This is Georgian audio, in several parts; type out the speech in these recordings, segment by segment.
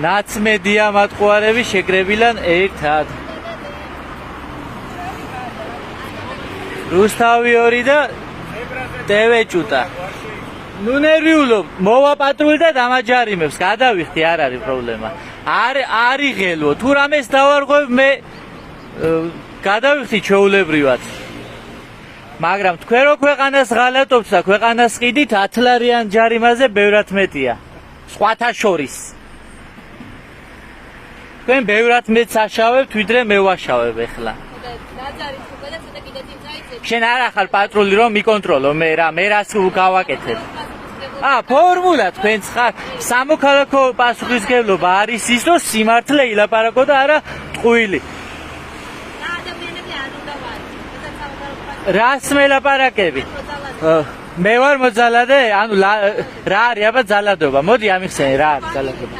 ნაცმედია მატყუარები შეკრებილან ერთად. რუსთავი 2 და ტევეჭუტა. ნუ ნერვიულობ, მოვა პატრული და დამაჯარიმებს, გადავიხდი, არ არის პრობლემა. არ იღელო, თუ რამეს დავარღვევ მე გადავიხდი ჩვეულებრივად. მაგრამ თქვენ რო ქვეყანას ღალატობთ და ქვეყანას ყიდით 10 ლარიან ჯარიმაზე ბევრად მეტია. სხვათა შორის. თქვენ ბევრად მეტს აშავებთ, ვიდრე მე ვაშავებ ახლა. შენ არ ახალ პატრული რომ მიკონტროლო მე რას გავაკეთებ. ფორმულა თქვენც ხარ. სამოქალაქო პასუხისმგებლობა არის ის, რომ სიმართლე ილაპარაკო და არა ტყუილი. რას მელაპარაკები? მე ვარ მოძალადე? ანუ რა არის აბა ძალადობა? მოდი ამიხსენე რა არის ძალადობა.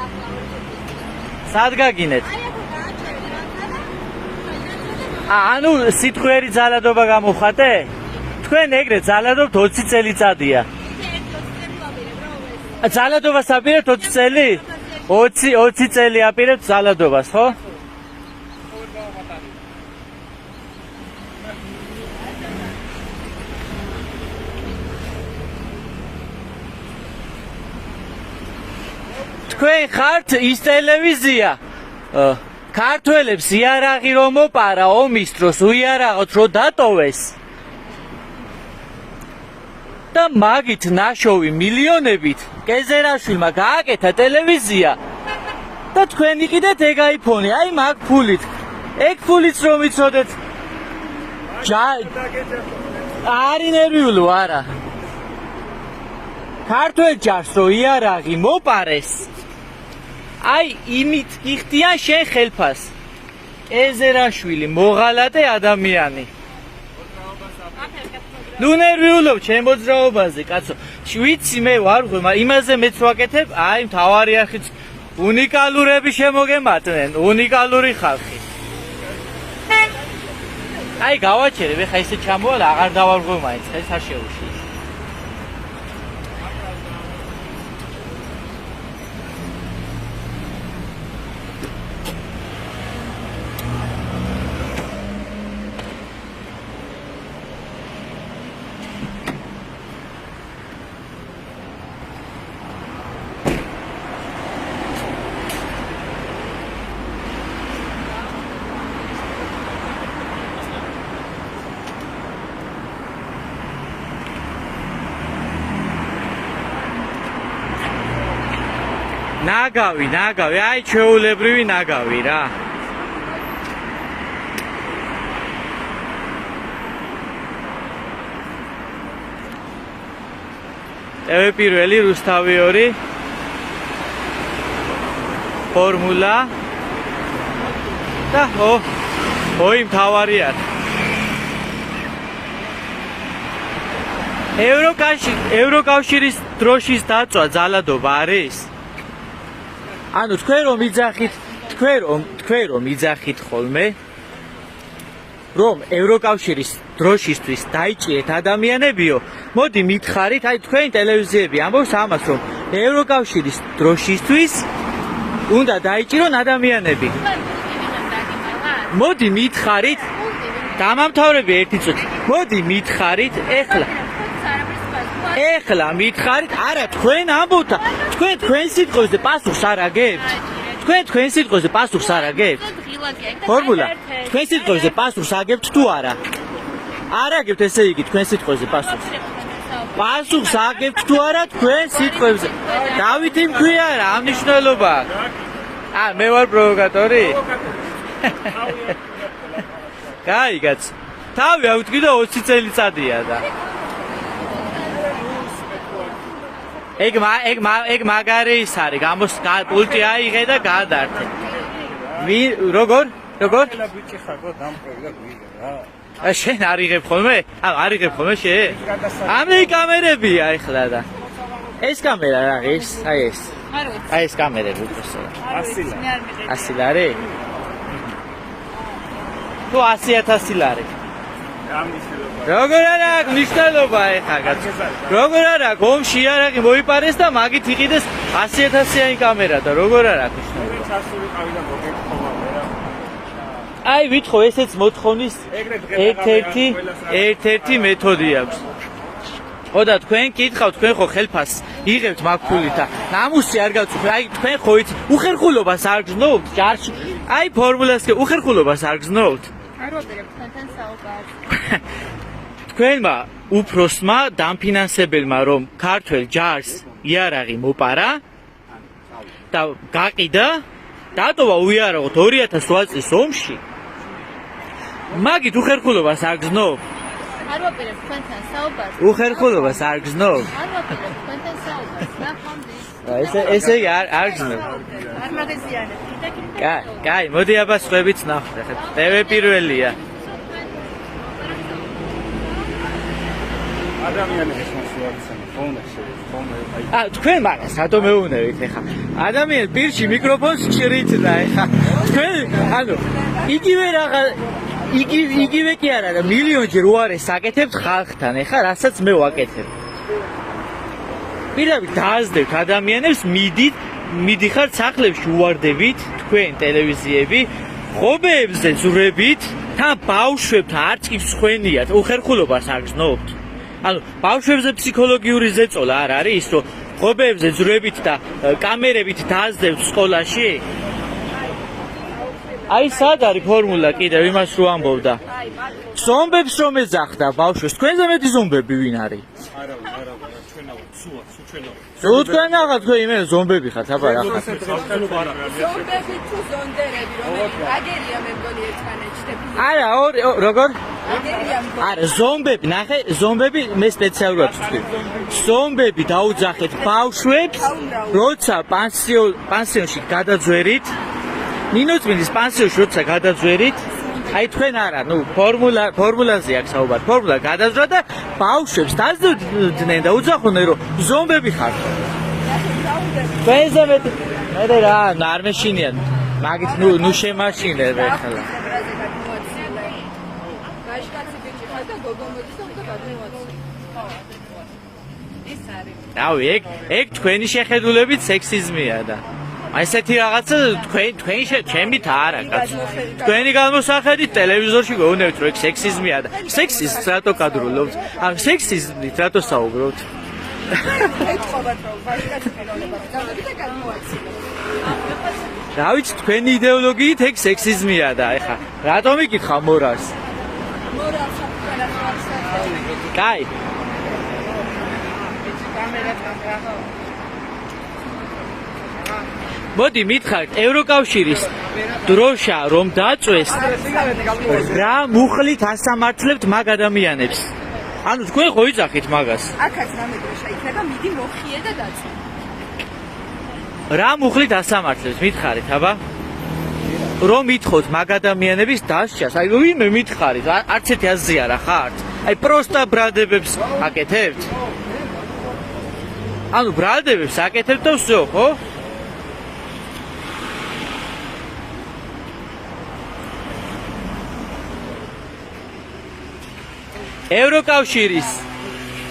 სად გაგინეთ? ანუ სიტყვიერი ძალადობა გამოვხატე? თქვენ ეგრე ძალადობთ 20 წელიწადია. ძალადობას აპირებთ 20 წელი? 20 წელი აპირებთ ძალადობას, ხო? თქვენ ხართ ის ტელევიზია. ქართველებს იარაღი რომ მოპარა ომის დროს უიარაღოთ რომ დატოვეს. და მაგით ნაშოვი მილიონებით კეზერაშვილმა გააკეთა ტელევიზია. და თქვენ იყიდეთ ეგ აიფონი, აი მაგ ფულით. ეგ ფულით რომ იცოდეთ. არი ნერვიულო არა. ქართველ ჯარს რო იარაღი მოპარეს. აი იმით გიხდიან შენ ხელფას. კეზერაშვილი მოღალატე ადამიანი. ნუ ნერვიულობ ჩემ მოძრაობაზე, კაცო. ვიცი მე ვარ ღვე, იმაზე მეც ვაკეთებ, აი მთავარი არხიც უნიკალურები შემოგემატნენ, უნიკალური ხალხი. აი გავაჩერებ, ეხა ისე ჩამოვალ, აღარ დავარღვევ მაინც, ეს არ შეუშლის. ნაგავი, აი ჩვეულებრივი ნაგავი რა. ტევე პირველი, რუსთავი 2, ფორმულა და ოი მთავარი არ. ევროკავშირის დროშის დაწვა ძალადობა არის? ანუ თქვენ რომ იძახით ხოლმე რომ ევროკავშირის დროშისთვის დაიჭირეთ ადამიანებიო, მოდი მითხარით, აი თქვენი ტელევიზიები ამბობს ამას, რომ ევროკავშირის დროშისთვის უნდა დაიჭირონ ადამიანები. მოდი მითხარით, დამამთავრები ერთი წუთი. მოდი მითხარით ეხლა მითხარით, არა თქვენ ამბობთ, თქვენ სიტყვებზე პასუხს არ აგებთ? თქვენ სიტყვებზე პასუხს არ აგებთ? ფორმულა, თქვენ სიტყვებზე პასუხს აგებთ თუ არა? არ აგებთ, ესე იგი თქვენ სიტყვებზე პასუხს. პასუხს აგებთ თუ არა თქვენ სიტყვებზე? დავითი მქვია რა, ამ მნიშვნელობა აქვს. მე ვარ პროვოკატორი? გაიგაც. თავი ავთქვი და 20 წელიწადია და ეგ მაგარი ის არის, გამოს პულტი აიღე და გადაართე. როგორ? ბიჭი ხარ, დამყევი და გვიგე რა. შენ არიღებ ხოლმე? არიღებ ხოლმე შენ? ამი კამერებია ეხლა და. ეს კამერა რა ის? აი ეს. აი ეს კამერები უბრალოდ. 100 ლარი? თუ 100,000 ლარი. როგორ არა აქვს მნიშვნელობა ეხლა კაცო. როგორ არა აქვს ომში იარაღი მოიპარეს და მაგით იყიდეს 100.000-იანი კამერა და როგორ არ აქვს? აი ვითხოვ ესეც მოთხოვნის ერთ-ერთი მეთოდი აქვს. ხო და თქვენ კითხავთ, თქვენ ხო ხელფას იღებთ მაგ-ფულით და ნამუსი არ გაწუხე. აი თქვენ ხო იცით უხერხულობას არ გზნობთ ჯარში. აი ფორმულას კი უხერხულობას არ გზნობთ. არ ვაპირებ თქვენთან საუბარს. თქვენმა უფროსმა დამფინანსებელმა რომ ქართველ ჯარს იარაღი მოპარა და გაყიდა დატოვა უიარაღოთ 2008 წლის ომში. მაგით უხერხულობას არ გზნობ? არ ვაპირებ თქვენთან საუბარს. უხერხულობას არ გზნობ? არ ვაპირებ თქვენთან საუბარს. ნახავდი. ესე იგი არ გზნობ. არ მაგაზიანებ. კაი, მოდი აბა სხვებიც ნახოთ. ახლა TV პირველია. ადამიანების მოსულაცენ ფონებში თქვენ მაგას რატომ მეუნებით ახლა? ადამიანი პირში მიკროფონს ჭრიჭდა ახლა. თქვენ ანუ იგივე კი არა და მილიონჯერ უარეს აკეთებთ ხალხთან ახლა რასაც მე ვაკეთებ. პირდაპირ დააზრდევთ ადამიანებს, მიდიხართ სახლებში უვარდებით თქვენ ტელევიზიები, ხობეებზე ზურებით, თან ბავშვებთან არც კი მსხვენიათ, უხერხულობას არ გზნობთ. ანუ ბავშვებზე ფსიქოლოგიური ზეწოლა არ არის ის, რომ ხობეებზე ზურებით და კამერებით დააზრდევთ სკოლაში? აი სად არის ფორმულა კიდევ იმას რო ამბობდა. ზომბებს რომ ეძახდა ბავშვებს, თქვენზე მეტი ზომბები ვინ არის? სულ თქვენ ახლა თქვენ იმენ ზომბები ხართ აბა რა ხართ? ზომბები თუ ზონდერები რომელი აგერია მე მგონი ერთმანეთში. არა როგორ? აგერია მგონი. არა ზომბები ნახე ზომბები მე სპეციალურად ვთქვი. ზომბები დაუძახეთ ბავშვებს, როცა პანსიონში გადაძვერით. ნინოწმინდის პანსიონში როცა გადაძვერით, აი თქვენ არა, ნუ ფორმულაზე აქვს საუბარი. ფორმულა გადაძვრა და ბავშვებს დაძვდნენ და უძახოდნენ რომ ზომბები ხართ. თქვენზე მეტი მე რა არ მეშინიან. მაგით ნუ შემაშინებ ახლა. გაშკაცი ბიჭი ხარ და გოგო მოდის და უნდა გადმოვაცი. ეს არის. რავი, ეგ თქვენი შეხედულებით სექსიზმია და აი ესეთი რაღაცა ჩემით არა კაცო. თქვენი გამოსახედით ტელევიზორში გვეუბნებით რომ ეგ სექსიზმია და სექსიზმს რატო კადრულობთ? ანუ სექსიზმით რატო საუბრობთ? ეთხოვათ რომ გაშკაცი პიროვნება გზავნები და გადმოვაცი. რა ვიცი თქვენი იდეოლოგიით ეგ სექსიზმია და ეხა რატომ იკითხავ მორალს? მორალს აღწერა ხარსა. კაი. მოდი მითხარით ევროკავშირის დროშა რომ დაწვეს რა მუხლით ასამართლებთ მაგ ადამიანებს? ანუ თქვენ ხო იცახით მაგას? აქაც რამე დროშა იქნება, მიდი მოხიე და დაწვე. რა მუხლით ასამართლებთ მითხარით აბა? რომ მითხოთ მაგ ადამიანების დასჯას, აი ვინმე მითხარით, არც ერთი აზიარა ხართ? აი პროსტა ბრალდებებს აკეთებთ? ანუ ბრალდებებს აკეთებთ და всё, ხო? ევროკავშირის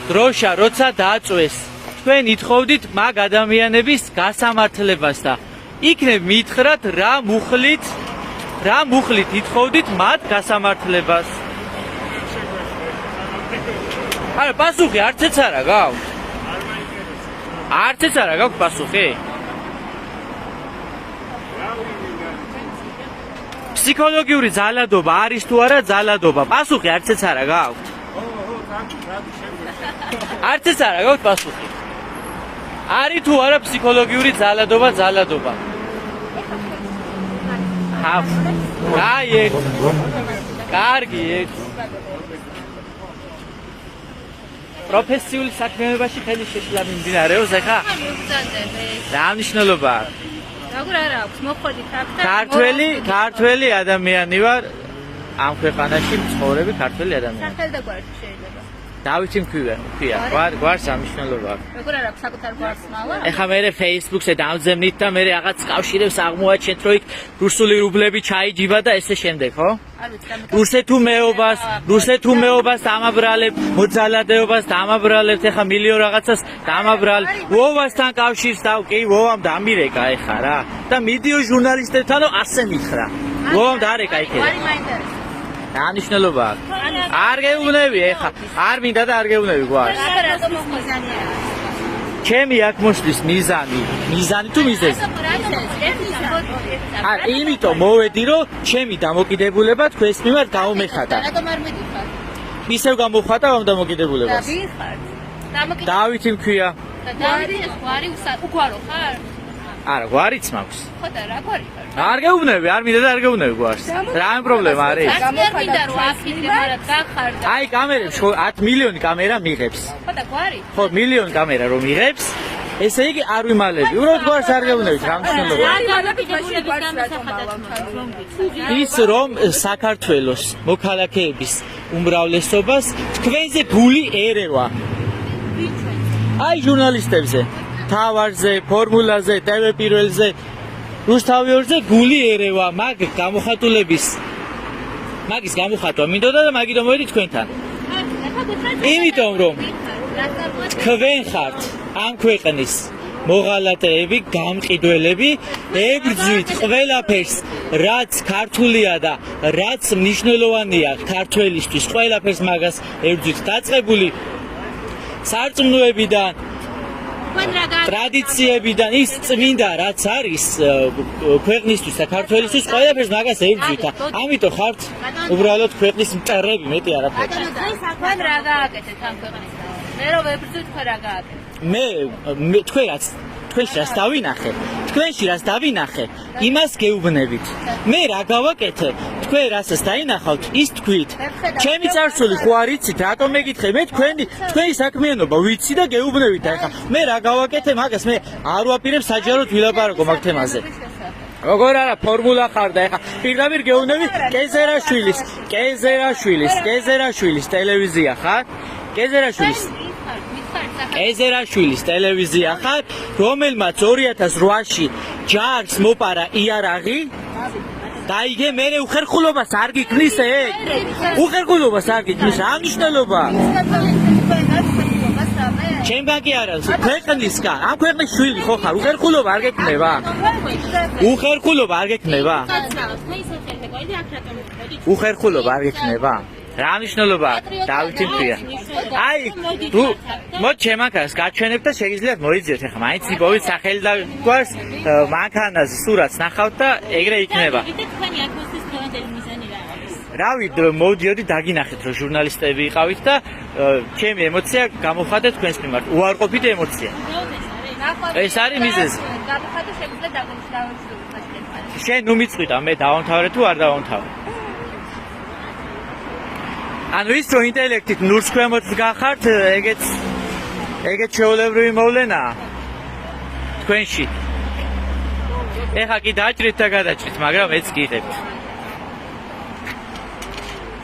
დროშა როცა დააწვეს, თქვენ ითხოვდით მაგ ადამიანების გასამართლებას და იქნებ მითხრათ რა მუხლით ითხოვდით მათ გასამართლებას. არა, პასუხი არცეც არა გაქვთ. არცეც არა გაქვთ პასუხი. ფსიქოლოგიური ძალადობა არის თუ არა ძალადობა? პასუხი არცეც არა გაქვთ. არცეც არა გაქვთ პასუხი. არის თუ არა ფსიქოლოგიური ძალადობა? კარგი ეგ. პროფესიული საქმიანობაში ხელი შეშლა მიმდინარეობს ახლა? რა მნიშვნელობა აქვს? როგორ არა აქვს მოხოდი ქართველი ქართველი ადამიანი ვარ ამ ქვეყანაში მცხოვრები ქართველი ადამიანი. სახელდაგვარით შეიძლება. დავითი მქვია გვარს ამიშნელობა აქვს როგორ არ აქვს საკუთარ გვარს მალა? ეხლა მე Facebook-ზე დავძემნით და მე რაღაც კავშირებს აღმოაჩენთ რომ იქ რუსული რუბლები ჩაიჯიბა და ესე შემდეგ ხო? არ ვიცი, რუსეთუმეობას დამაბრალებ, მოძალადეობას დამაბრალებ, ეხლა მილიონ რაღაცას დამაბრალებ. ვოვასთან კავშირს კი, ვოვამ დამირეკა ეხლა რა. და მიდიო ჟურნალისტებთან რომ ასე მითხრა. ვოვამ დარეკა იქ. გვარი მაინტერესებს. ანიშნულობა. არ გეუბნები ეხლა. არ მინდა და არ გეუბნები გვარს. რატომ მიზანია? ჩემი აქ მოსვლის მიზანი თუ მიზეზი? იმიტომ მოვედი რომ ჩემი დამოკიდებულება თქვენს მიმართ გამომეხატა. რატომ არ მიდიხარ? ისევ გამოხატა ამ და დამოკიდებულებას. ვინ ხარ? დავითი მქვია. და დავითი გვარი უგვარო ხარ? არა, გვარიც მაქვს. ხო და რა გვარი ხარ? არ გეუბნები, არ მინდა და არ გეუბნები გვარს. რა პრობლემა არის? არ მინდა რომ აფიქრე, მაგრამ გახარ და აი კამერებს 10 მილიონი კამერა მიღებს. ხო და გვარი? ხო, მილიონი კამერა რომ მიღებს, ესე იგი არ ვიმალები. უბრალოდ გვარს არ გეუბნებით რა მნიშვნელობა. ის რომ საქართველოს მოქალაქეების უმრავლესობას თქვენზე გული ერევა. აი ჟურნალისტებზე, თავარზე, ფორმულაზე, TV პირველზე, რუსთავიორზე გული ერევა, მაგის გამოხატვა მინდოდა და მაგით მოვედი თქვენთან. იმიტომ რომ თქვენ ხართ ამ ქვეყნის მოღალატეები, გამყიდველები, ებრძვით ყველაფერს, რაც ქართულია და რაც მნიშვნელოვანია ქართველისთვის, ყველაფერს მაგას ებრძვით დაწყებული სარწმუნოებიდან, ტრადიციებიდან, ის წმინდა რაც არის ქვეყნისთვის და ქართველისთვის, ყველაფერს მაგას ებრძვით. ამიტომ ხართ უბრალოდ ქვეყნის მტერები, მეტი არაფერი. თქვენ რა გააკეთეთ ამ ქვეყნისგან? მე რომ ვებრძვით, თქვენ რა გააკეთეთ? მე თქვენში რას დავინახე? თქვენში რას დავინახე? იმას გეუბნებით. მე რა გავაკეთე? თქვენ რასაც დაინახავთ, ის თქვით. ჩემი წარსული ხო არ იცით, რატომ მეკითხე? მე თქვენი საქმიანობა ვიცი და გეუბნებით ახლა. მე რა გავაკეთე მაგას? მე არ ვაპირებ საჯაროდ ვილაპარაკო მაგ თემაზე. როგორ არა ფორმულა ხარ და ახლა პირდაპირ გეუბნები კეზერაშვილის ტელევიზია ხარ? კეზერაშვილის ტელევიზია ხარ, რომელმაც 2008-ში ჯარს მოპარა იარაღი. დაიგე, მე უხერხულობას არ გიქნის ეგ? უხერხულობას არ გიქნის, რა მნიშვნელობა? ჩემგან კი არა, ქვეყნისგან, ამ ქვეყნის შვილი ხო ხარ, უხერხულობა არ გექნება? უხერხულობა არ გექნება? უხერხულობა არ გექნება? რა მნიშვნელობა დავითი მქვია. აი, მოდი ჩემაკას გაჩვენებ და შეგიძლიათ მოიძიოთ ახლა. მაინც იპოვეთ სახელი და გვარს მანქანაზე სურათს ნახავთ და ეგრე იქნება. რავი, მოდიოდი დაგინახეთ რომ ჟურნალისტები იყავით და ჩემი ემოცია გამოხატეთ თქვენს მიმართ. უარყოფით ემოცია. ეს არის მიზეზი. გამოხატე შეგვიძლია დაგმოჩნდეთ. შენ ნუ მიწვიდა, მე დავამთავრე თუ არ დავამთავრე. ანუ ის რომ ინტელექტით ნურს ქვემოთ გახართ, ეგეც შეულებრივი მოვლენაა თქვენში. ეხა კი დაჭრით და გადაჭრით, მაგრამ ეც გიღებთ.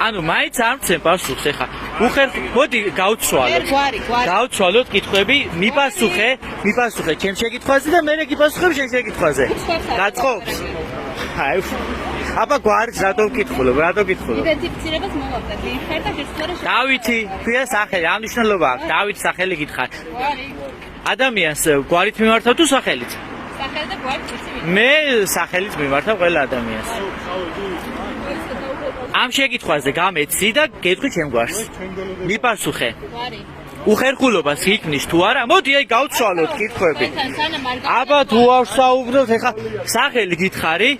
ანუ მაინც არ მცემ პასუხს ეხა. მოდი გავცვალოთ კითხვები, მიპასუხე ჩემ შეკითხვაზე და მე გიპასუხებ შენ შეკითხვაზე. გაწყობს? აი აბა გვარს რატომ გკითხულობ? იდენტიფიცირებას მოვაგდეთ. ხარ და შეცდომა დავითი, ქვია სახელი, ამ მნიშვნელობა აქვს. დავით სახელი გითხარ. ადამიანს გვარით მიმართავ თუ სახელით? სახელი და გვარი ვიცი. მე სახელით მიმართავ ყველა ადამიანს. ამ შეკითხვაზე გამეცი და გეტყვი ჩემ გვარს. მიპასუხე. გვარი. უხერხულობას იქნის თუ არა? მოდი აი გავცვალოთ კითხვები. აბა თუ არ საუბრობთ, ეხა სახელი გითხარი,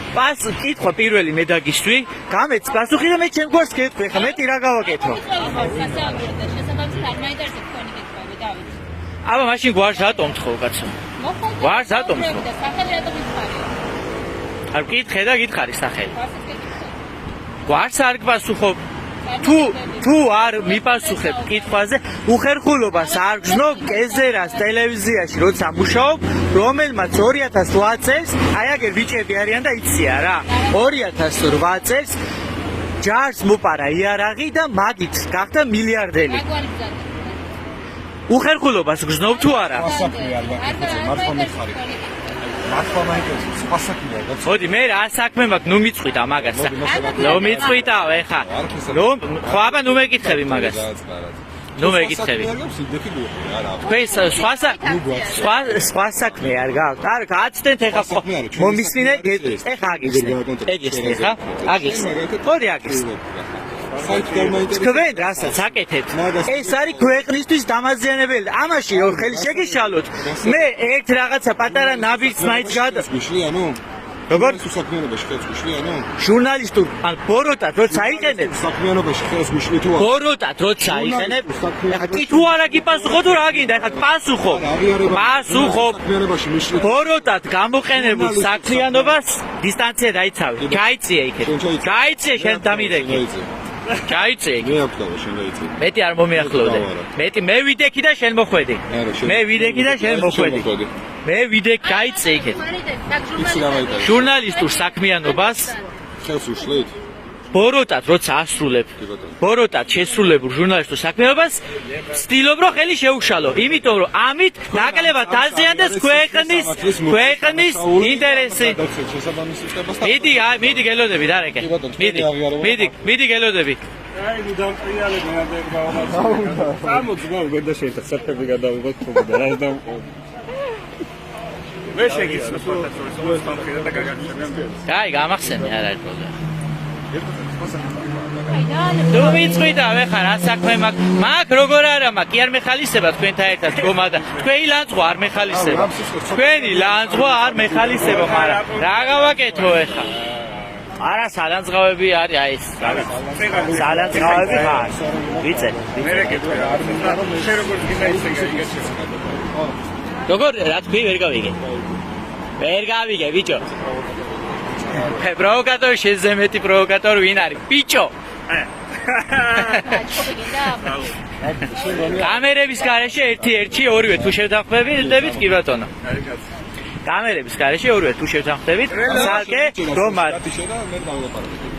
კითხვა პირველი მე დაგისვი, გამეც პასუხი და მე ჩემ გვარს გეტყვი, ეხა მეტი რა გავაკეთო? აბა მაშინ გვარს რატომ თხოვ კაცო? გვარს რატომ თხოვ? არ გითხე და გითხარი სახელი. გვარს არ გპასუხობ. თუ არ მიპასუხებ კითხვაზე, უხერხულობას არ გზნობ კეზერას ტელევიზიაში, როცა მუშაობ, რომელმაც 2008 წელს, აი აგერ ბიჭები არიან და იციან რა. 2008 წელს ჯარს მოპარა იარაღი და მაგით გახდა მილიარდელი. უხერხულობას გრძნობ თუ არა? საქმე არ გაკეთებს, მართლა მიხარი. მართლა მაინტერესებს, სხვა საქმეა, რაც მოდი მე რა საქმე მაქვს, ნუ მიწყვიტა მაგას. ნუ მიწყვიტავ ეხა. ნუ ხო აბა ნუ მეკითხები მაგას. ნუ მეკითხები. თქვენ სხვა საქმე არ გაქვთ? არა, გააცდეთ ეხა მომისმინე, ეხა აგიხსნე. ეგიხსნე ხა? აგიხსნე. მოდი აგიხსნე. თქვენ რასაც აკეთებთ, ეს არის ქვეყნისთვის დამაზიანებელი. ამაში რომ ხელი შეგიშალოთ, მე ერთ რაღაცა პატარა ნაბიჯს მაინც გადა. გუშლიანო? როგორ? საქმიანობაში ხელს გუშლიანო? ჟურნალისტურ ან ბოროტად როცა აიყენებ, საქმიანობაში ხელს გუშლი თუ არა? ბოროტად როცა აიყენებ, ეხა კი თუ არა გიპასუხო თუ რა გინდა, ეხა პასუხო. პასუხო. საქმიანობაში მიშლი. ბოროტად გამოყენებულ საქმიანობას დისტანცია დაიცავე. გაიწიე იქეთ. გაიწიე შენ დამიდეკი. გაიწიე. მე აკდავა შენ გაიწიე. მეტი არ მომიახლოვდე. მეტი მე ვიდექი და შენ მოხვედი. მე ვიდექი და შენ მოხვედი. მე ვიდექ გაიწიე იქეთ. იცი რა მაიტა? ჟურნალისტურ საქმიანობას ხელს უშლით? ბოროტად როცა ასრულებ, ბოროტად შესრულებულ ჟურნალისტურ საქმიანობას ვცდილობ რომ ხელი შეუშალო, იმიტომ რომ ამით ნაკლებად დაზიანდეს ქვეყნის ინტერესი. მიდი გელოდები დარეკე. მიდი გელოდები. აი ნუ დამტრიალები ნადერბაობა. სამოძმო გვერდა შეიძლება საფები გადავიღოთ თქო და რა დავყო. მე შეგიცნო ფოტოს სამხედრო და გაგაგზავნე. კაი, გამახსენე არ არის პრობლემა. თუ მიწვიდა ვეხარ რა საქმე მაქვს? მაგ როგორ არა მაქვს? კი არ მეხალისება თქვენთან ერთად დგომა და თქვენი ლანძღვა არ მეხალისება. თქვენი ლანძღვა არ მეხალისება, მაგრამ რა გავაკეთო ეხა? არა სალანძღავები არის, აი ეს სალანძღავები ხარ. ვიცი. მე რეკეთე არ მინდა რომ შე როგორ გინდა ისე გიგეჩე. როგორ რა თქვი ვერ გავიგე. ვერ გავიგე ბიჭო. პროვოკატორი შეზე მეტი პროვოკატორი ვინ არის? ბიჭო. კამერების გარეშე ერთი ორივე თუ შევდახმებით კი ბატონო. კამერების გარეშე ორივე თუ შევდახმებით ცალკე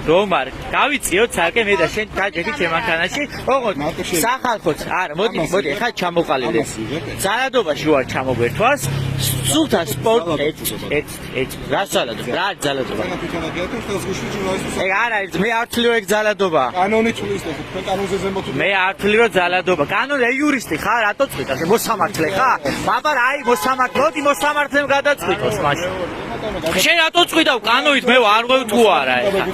რომარ გავიწიოთ ცალკე მე და შენ გაჯექი ჩემანქანაში ოღონდ სახალხოც არა მოდი ხა ჩამოყალიბდეთ ძალადობაში ვარ ჩამოგვერთვას სულთა სპორტ ერთ რა ძალადობა რა ძალადობა ეგ არა მე არ თვლი ეგ ძალადობა კანონი თulis და თქვენ კანონზე ზემოთ მე არ თვლი რომ ძალადობა კანონი იურისტი ხარ რატო წვიტა მოსამართლე ხარ ბაბა რა აი მოსამართლე მოსამართლემ გადაწყვიტოს მაშინ შენ რატო წვიდავ კანონით მე არ ღვევ თუ არა ეხა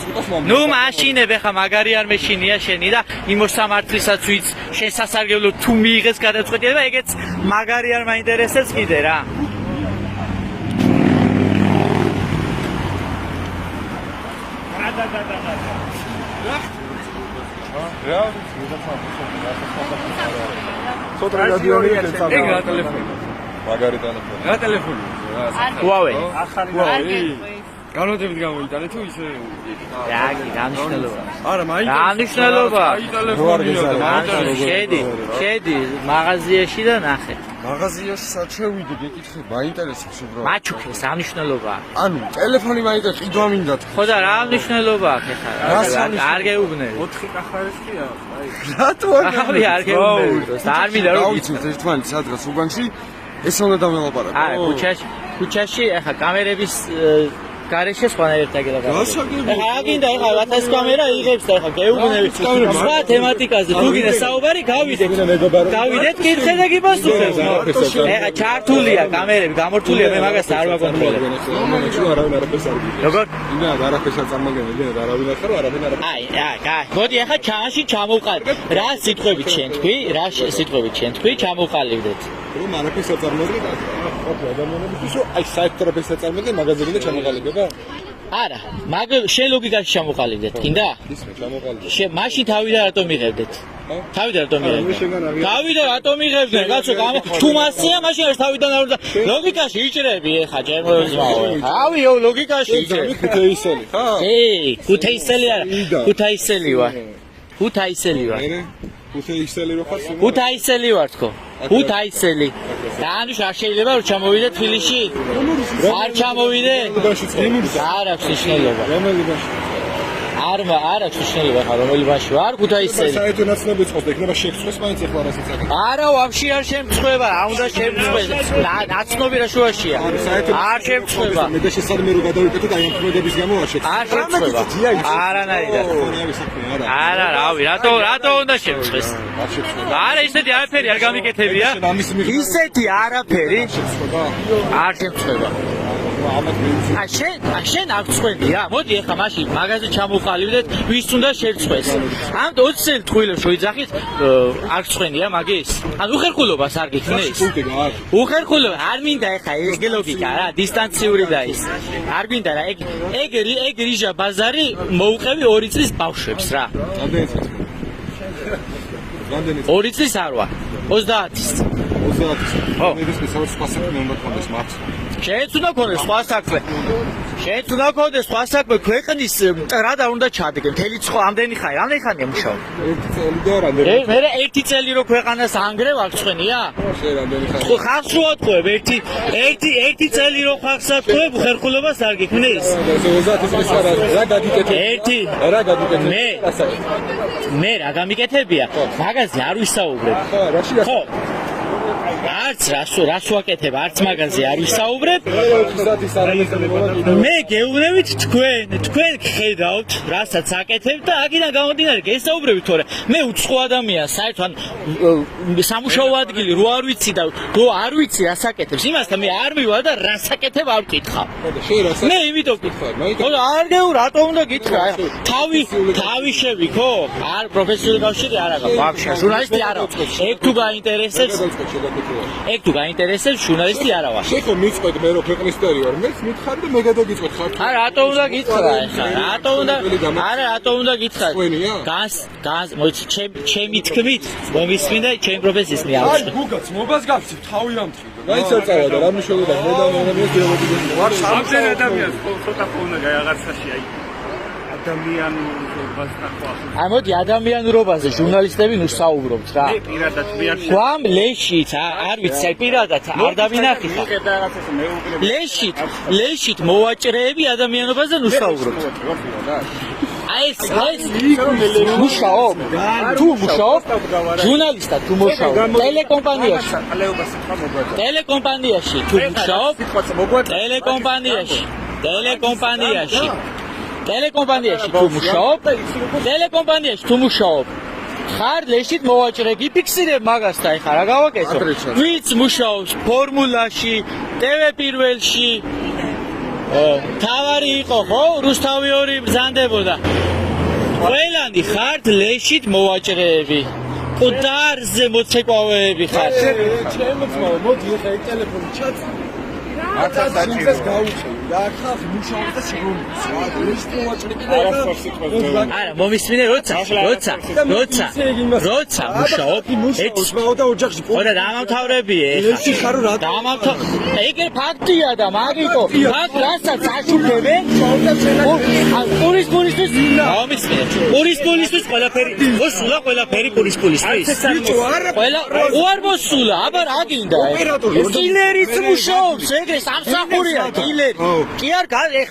ნუ მაშინებ ეხა მაგარი არ მეშინია შენი და იმ მოსამართლესაც ვიც შენ სასარგებლო თუ მიიღეს გადაწყვეტილება ეგეც მაგარი არ მაინტერესებს კიდე რა ცოტა რადიონი ეცადა მაგარი ტელეფონი რა ტელეფონი? Huawei. Huawei. განოდებით გამოიტანე თუ ისე რა კი დანიშნულობა. არა, მაინტერესებს. დანიშნულობა. აი ტელეფონია და შედი მაღაზიაში და ნახე. მაღაზიაში საჩევიდი გეკითხე, მაინტერესებს უბრალოდ. მაჩუქეს დანიშნულობა. ანუ ტელეფონი მაინტერესებს, ყიდვა მინდა. ხო და რა დანიშნულობა აქვს ეხლა? არ გეუბნები. 4 კახარისკია. აი. რატო არ გეუბნები. არ მინდა რომ ვიცით ერთმანეთს სადღაც უბანში ეს უნდა დაველაპარაკო. არა, ქუჩაში ეხლა კამერების გარეშე სხვანაირად დაგელაპარაკო. ეხლა აგინდა ეხლა 1000 კამერა იღებს და ეხლა გეუბნები. სხვა თემატიკაზე თუ გინდა საუბარი გავიდეთ. გავიდეთ კითხე და გიპასუხებს. ეხლა ჩართულია კამერები, გამორთულია მე მაგას არ ვაკონტროლებ. როგორ? ინა არაფერს არ წარმოგენილი და არავინ ახარო არავინ არ აი, მოდი ეხლა ჩანში ჩამოვყალიბ. რა სიტყვებით შენ თქვი? რა სიტყვებით შენ თქვი? ჩამოვყალიბდეთ. რომ არაფერს არ წარმოგენილი ყოფილი ადამიანებისთვის რომ აი საერთოდ არ წარმოგენილი მაგაზინიდან ჩამოყალიბება არა, მაგ შენ ლოგიკაში ჩამოყალიბდეთ, გინდა? ისე ჩამოყალიბდა შენ მაშინ თავიდან რატომ მიღებდეთ? თავიდან რატომ მიღებდეთ? თავიდან რატომ მიღებდეთ? კაცო, თუ მასია, მაშინ არ თავიდან არ უნდა ლოგიკაში იჭრები ხა ჯერმოზმაო. ავიო ლოგიკაში იჭრები. ქუთეისელი ხა? ქუთეისელი არა, ქუთაისელი ვარ. ქუთაისელი ვარ. ქუთეისელი რო ხარ? ქუთაისელი ვარ თქო. ქუთაისელი. და ანუ არ შეიძლება რომ ჩამოვიდე თბილისში? არ ჩამოვიდე? არ აქვს მნიშვნელობა. რომელი ბაში? არ აქვს მნიშვნელობა ხა რომელი ბაში ვარ ქუთაისელი. საერთო ნაცნობი წყოს და იქნება შექსვეს მაინც ახლა რასაც აკეთებ. არა ვაფშე არ შემწყვება, რა უნდა შემწყვეს. ნაცნობი რა შუაშია. არ შემწყვება. მე და შესაძლოა რომ გადავიკეთოთ აი ამ ქმედების გამო არ შექმნა. არ შემწყვება. არანაირად. არა, რავი, რატო უნდა შემწყვეს? არა, ისეთი არაფერი არ გამიკეთებია. ისეთი არაფერი არ შემწყვება. შენ არ წყვენია? მოდი ახლა მაშინ მაგაზე ჩამოვყალიბდეთ, ვის უნდა შეწყვეს. ამ 20 წელი ტყუილებს შოიძახით, არ წყვენია მაგის? ან უხერხულობას არ გიქნეს? უხერხულობა არ მინდა ახლა ეს ლოგიკა რა, დისტანციური და ის. არ მინდა რა, ეგ რიჟა ბაზარი მოუყევი 2 წლის ბავშვებს რა. რამდენი 2 წლის არ ვარ, 30-ის. 30-ის. ხო. მე ის მესაუბრე სხვა საქმე უნდა გქონდეს მართლა. შენც უნდა გქონდეს სხვა საქმე. შენც უნდა გქონდეს სხვა საქმე, ქვეყნის მტრად არ უნდა ჩადგე. მთელი ხო ამდენი ხანი, რამდენი ხანია მუშაობ? 1 წელი და რამდენი? მე 1 წელი რო ქვეყანას ანგრევ არ წვენია? შე რამდენი ხანი? ხო ხალხს რო ატყუებ 1 წელი რო ხალხს ატყუებ, ხერხულობას არ გიქნეს? 30 წლის რა გაგიკეთე? რა გაგიკეთე? მე რა გამიკეთებია? მაგაზე არ ვისაუბრებ. ხო, რაში ხო. არც რას ვაკეთებ, არც მაგაზე არ ვისაუბრებ. მე გეუბნებით თქვენ ხედავთ, რასაც აკეთებ და აქედან გამომდინარე გესაუბრებით, თორე მე უცხო ადამიანს საერთოდ სამუშაო ადგილი რო არ ვიცი და რო არ ვიცი რას აკეთებს, იმასთან მე არ მივალ და რას აკეთებ არ ვკითხავ. მე იმიტომ ვკითხავ. ხო, არ გეუ რატო უნდა გითხრა? თავი შევი, ხო? არ პროფესიული კავშირი არ აქვს. ვაფშე, ჟურნალისტი არა ვარ. ეგ თუ გაინტერესებს ეგ თუ გაინტერესებს ჟურნალისტი არა ვარ. შეხო მიწყვეთ მე რო ქვეყნის ისტორია ვარ. მეც მითხარ და მე გადაგიწყვეთ ხარ. არა რატო უნდა გითხრა ახლა? რატო უნდა გითხრა? განს მოიცი ჩემი თქმით მომისმინდა ჩემი პროფესიის მიაღწია. აი გუგაც მობას გავცი თავი ამთხი. მაინც არ წავა და რა მნიშვნელობა მე და მე ვარ სამწენ ადამიანს ცოტა ხონა რაღაცაში აი ადამიანურობას ნახვა. აი მოდი ადამიანურობაზე ჟურნალისტები ნუ საუბრობთ რა. მე პირადად მე არ გვამ ლეშით არ ვიცი აი პირადად არ დავინახი ხა. ლეშით მოვაჭრეები ადამიანობაზე ნუ საუბრობთ. აი ეს მუშაობ თუ მუშაობ ჟურნალისტად თუ მუშაობ ტელეკომპანიაში თუ მუშაობ ტელეკომპანიაში თუ მუშაობ ხარ ლეშით მოვაჭრე გიფიქსირებ მაგას და ეხლა რა გავაკეთო ვიც მუშაობს ფორმულაში TV პირველში თავარი იყო ხო რუსთავი 2 ბრძანდებოდა ყველანი ხართ ლეშით მოვაჭრეები ყდარზე მოცეკვავეები ხართ ჩემს მოდი ეხა ეგ ტელეფონი ჩაც აკაც საჭიროა გაუწევი და ხალხ მუშაობს და შეგრომის ლეშით მოვაჭრე კიდე არა მომისმინე როცა მუშაობ მუშაობ და ოჯახში ორა დამამთავრებია ლეში ხარო რა ეგ ფაქტია და მაგიტო მაგ რასაც აშუქებენ პურისპულისთვის ყველაფერი მოსულა ყველაფერი პურისპულისთვის ყველა უარ მოსულა აბა რა გინდა კილერიც მუშაობს ეგრე სამსახურია კილერი კი არ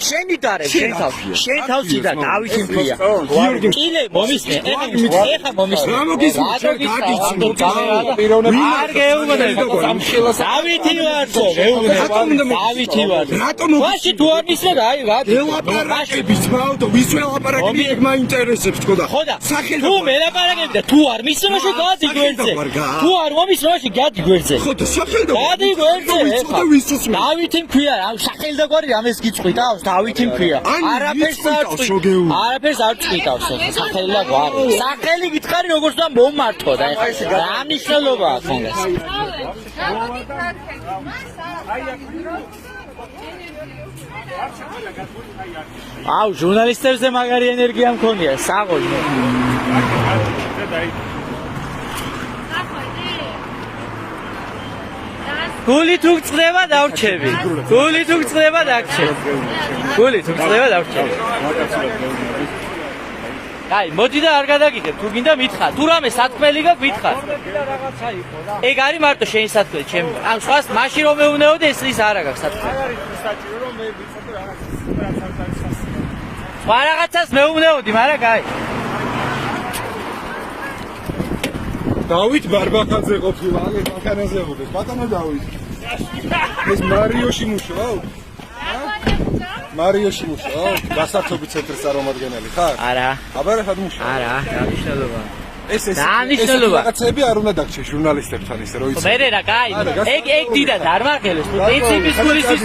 შენი დარებ შენ თავში და დავითი მქია კილე მომისმე ეხა მომისმე არ გეუბნები დავითი ვარ დავითი ვარ ვაში თუ არ მისმე აი რა ელაპარაკები ძმაო და ვის ველაპარაკები ეგ მაინტერესებს თქო და თუ მელაპარაკები და თუ არ მისმე მაშინ გადი გვერდზე თუ არ მომისმე მაშინ გადი გვერდზე ხო და სახელმწიფო გადი გვერდზე ეხა დავითი მქია რა სახელი და გვარი რამეს გიწყვიტავს დავითი მქია არაფერს არ წყვიტავს სახელი და გვარი სახელი გითხარი როგორც და მომართო და ეხა რა მნიშვნელობა აქვს ამას აუ ჟურნალისტებზე მაგარი ენერგია მქონია საღოლ გული თუ გწდება დავრჩები გული თუ გწდება დავრჩები აი მოდი და არ გადაგიდებ თუ გინდა მითხარ თუ რამე სათქმელი გაქვს მითხარ ეგ არის მარტო შენი სათქმელი ჩემი ან სხვას მაშინ რომ მეუნეოდე ეს არ აქვს სათქმელი სხვა რაღაცას მეუბნეოდი, მაგრამ კაი. დავით ბარბაკაძე ყოფილა, აგერ ბაქანაზე ყოფეს. ბატონო დავით. ეს მარიოში მუშაობ? მარიოში მუშაობ? გასართობი ცენტრის წარმომადგენელი ხარ? არა. აბა რა მუშაობ? არა, დანიშნულება. ეს დანიშნულება. რაღაცები არ უნდა დაგჭე ჟურნალისტებთან ისე რო იცი. მე რა კაი. ეგ დიდად არ მახელოს. პრინციპის გულისთვის.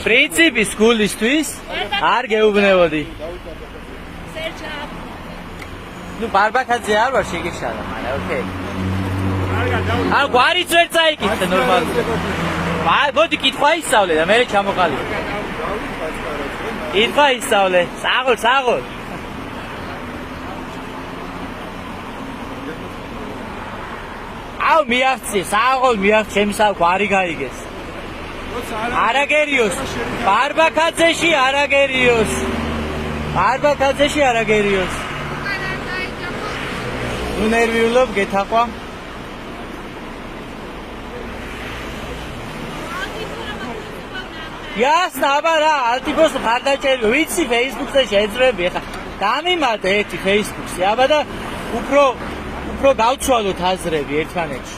პრინციპის გულისთვის არ გეუბნებოდი. ნუ ბარბაკაძე არ ვარ შეგეშალა, მაგრამ ოკეი. არ გვარიც ვერ წაიკითხე ნორმალურად. მოდი კითხვა ისწავლე და მე ჩამოყალიბე. კითხვა ისწავლე. საღოლ. აუ მიაღწიე, საღოლ მიაღწიე, ჩემი გვარი გაიგეს. არაგერიოს. ბარბაკაძეში არაგერიოს. ბარბაკაძეში არაგერიოს. ნუ ნერვიულობ გეთაყვა. Ясно, აბა რა, ალტიბოს მხარდაჭერი, ვიცი Facebook-ზე შეძრები, ხა დამიმატე ერთი Facebook-ზე, აბა და უფრო გავცვალოთ აზრები ერთმანეთში.